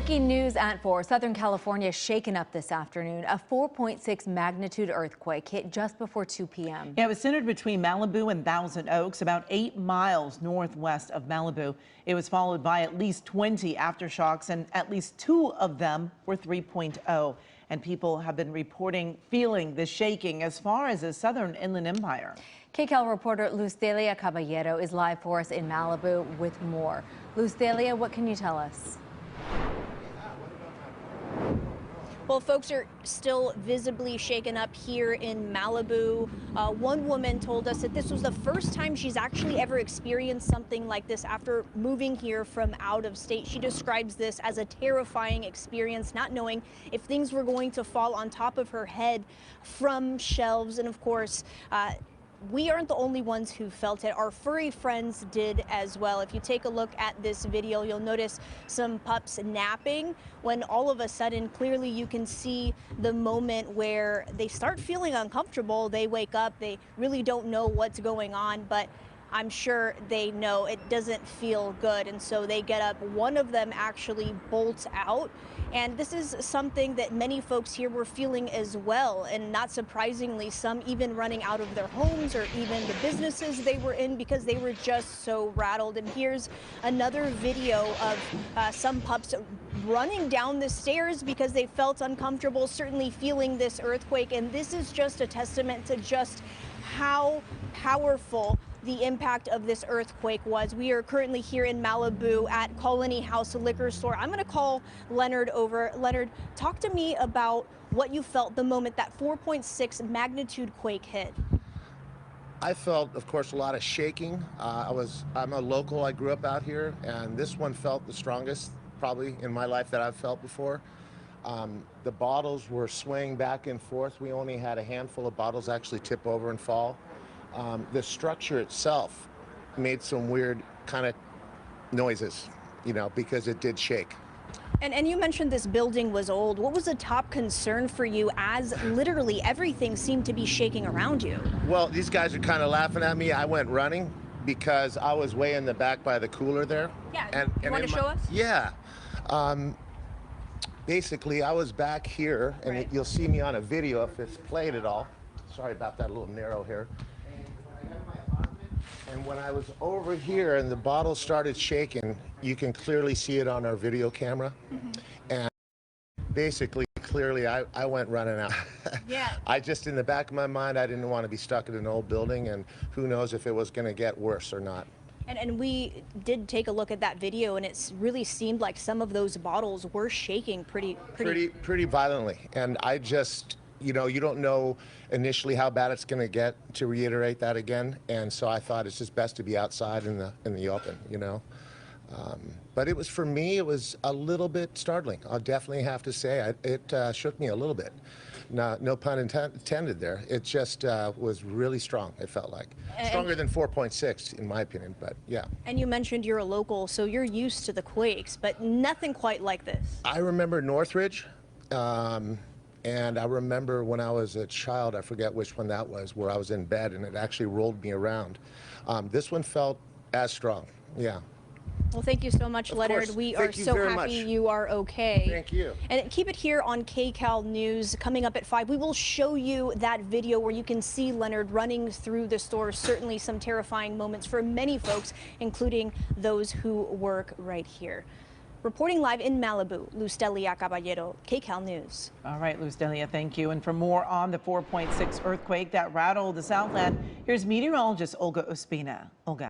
Breaking news at 4. Southern California shaken up this afternoon. A 4.6 magnitude earthquake hit just before 2 p.m. Yeah, it was centered between Malibu and Thousand Oaks, about 8 miles northwest of Malibu. It was followed by at least 20 aftershocks, and at least 2 of them were 3.0. And people have been reporting feeling the shaking as far as the southern inland empire. KCAL reporter Luzdelia Caballero is live for us in Malibu with more. Luzdelia, what can you tell us? Well, folks are still visibly shaken up here in Malibu. One woman told us that this was the first time she's actually ever experienced something like this after moving here from out of state. She describes this as a terrifying experience, not knowing if things were going to fall on top of her head from shelves. And of course, we aren't the only ones who felt it. Our furry friends did as well. If you take a look at this video, you'll notice some pups napping when all of a sudden, clearly you can see the moment where they start feeling uncomfortable. They wake up, they really don't know what's going on, but I'm sure they know it doesn't feel good, and so they get up. One of them actually bolts out, and this is something that many folks here were feeling as well, and not surprisingly, some even running out of their homes or even the businesses they were in because they were just so rattled. And here's another video of some pups running down the stairs because they felt uncomfortable, certainly feeling this earthquake, and this is just a testament to just how powerful the impact of this earthquake was. We are currently here in Malibu at Colony House Liquor Store. I'm going to call Leonard over. Leonard, talk to me about what you felt the moment that 4.6 magnitude quake hit. I felt, of course, a lot of shaking. I'm a local. I grew up out here, and this one felt the strongest probably in my life that I've felt before. The bottles were swaying back and forth. We only had a handful of bottles actually tip over and fall. The structure itself made some weird kind of noises, you know, because it did shake. And you mentioned this building was old. What was the top concern for you as literally everything seemed to be shaking around you? Well, these guys are kind of laughing at me. I went running because I was way in the back by the cooler there. Yeah, you want to show us? Yeah. Basically, I was back here, and right. You'll see me on a video if it's played at all. Sorry about that, a little narrow here. And when I was over here and the bottle started shaking, you can clearly see it on our video camera. Mm-hmm. And basically, clearly, I went running out. Yeah. I just, in the back of my mind, I didn't want to be stuck in an old building, and who knows if it was going to get worse or not. And we did take a look at that video, and it really seemed like some of those bottles were shaking pretty violently. And I just, you know, you don't know initially how bad it's going to get, to reiterate that again. And so I thought it's just best to be outside in the open, you know. But it was, for me, it was a little bit startling. I'll definitely have to say it shook me a little bit. No pun intended there. It just was really strong, it felt like. Stronger than 4.6, in my opinion, but yeah. And you mentioned you're a local, so you're used to the quakes, but nothing quite like this. I remember Northridge. And I remember when I was a child, I forget which one that was, where I was in bed and it actually rolled me around. This one felt as strong, yeah. Well, thank you so much, Leonard. We are so happy you are okay. Thank you. And keep it here on KCAL News. Coming up at 5, we will show you that video where you can see Leonard running through the store. Certainly some terrifying moments for many folks, including those who work right here. Reporting live in Malibu, Luzdelia Caballero, KCAL News. All right, Luzdelia, thank you. And for more on the 4.6 earthquake that rattled the Southland, here's meteorologist Olga Ospina. Olga.